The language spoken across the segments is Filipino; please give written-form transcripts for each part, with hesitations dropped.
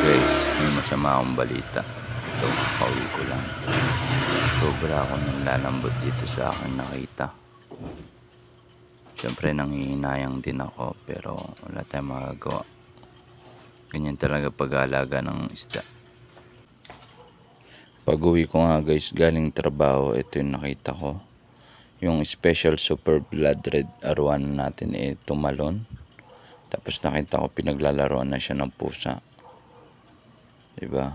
Guys, may masama akong balita. Ito, pauwi ko lang. Sobra akong nanlalambot dito sa akin nakita. Siyempre nanghihinayang din ako, pero wala tayong magagawa. Ganyan talaga pag-aalaga ng isda. Pag-uwi ko nga guys, galing trabaho, ito yung nakita ko. Yung special super blood red arwana natin tumalon. Tapos nakita ko pinaglalaroan na siya ng pusa. Diba?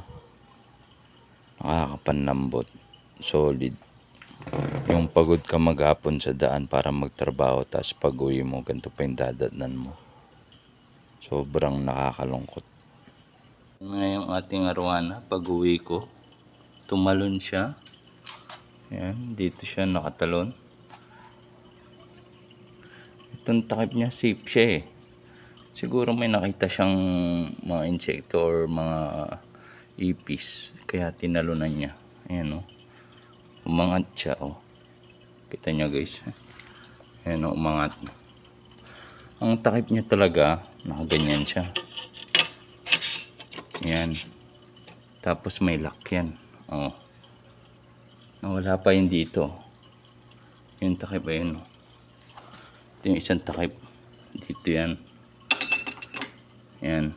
Nakakapanlambot. Solid. Yung pagod ka maghapon sa daan para magtrabaho, tapos pag-uwi mo, ganito pa yung dadatnan mo. Sobrang nakakalungkot. Ngayong ating arwana, pag-uwi ko, tumalon siya. Ayan, dito siya nakatalon. Itong takip niya, safe siya eh. Siguro may nakita siyang mga insekto or mga ipis, kaya tinalunan niya. Ayan o, umangat siya o. Kita niyo guys, ayan o, umangat. Ang takip niya talaga, nakaganyan siya. Ayan, tapos may lock yan o. Nawala pa yun dito. Yung takip ayun o. Ito yung isang takip, dito yan. Ayan,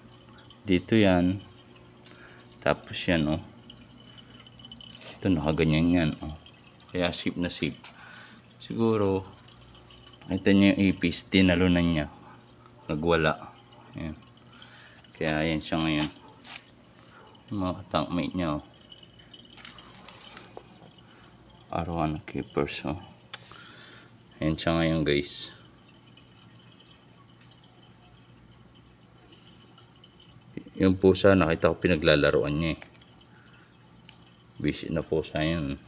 dito yan. Tapos yan oh. Ito nakaganyan yan oh. Kaya safe na safe. Siguro nakita niyo yung ipis, tinalunan niya, nagwala. Ayan. Kaya yan siya ngayon. Mga tankmate niya oh. Arwana keepers oh. Ayan siya ngayon guys. Yung pusa nakita ko pinaglalaroan niya eh. Busy na pusa yun.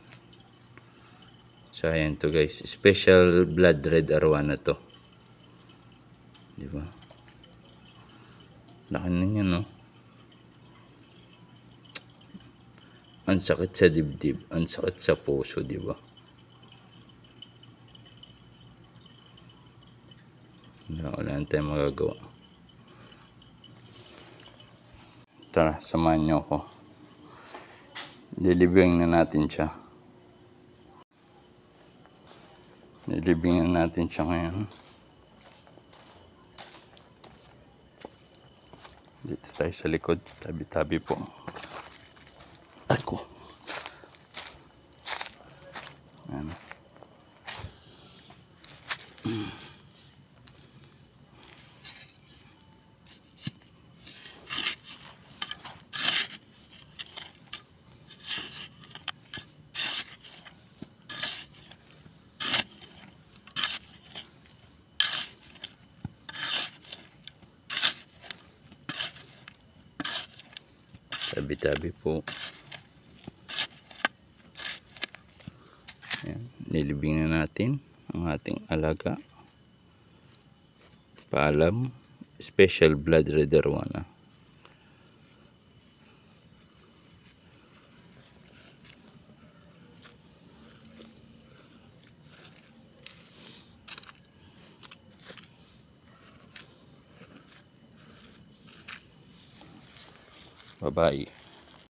So ayan to guys, special blood red arwana to. Diba? Laki na niya no. Ang sakit sa dibdib, ang sakit sa puso, diba? Wala tayong magagawa. Tara, samahan nyo ako. Lilibing na natin siya. Lilibing na natin siya ngayon. Dito tayo sa likod. Tabi-tabi po. Ako. Ayan. Tabi-tabi po. Ayan. Nilibing na natin ang ating alaga. Paalam. Special blood red arwana. Bye-bye.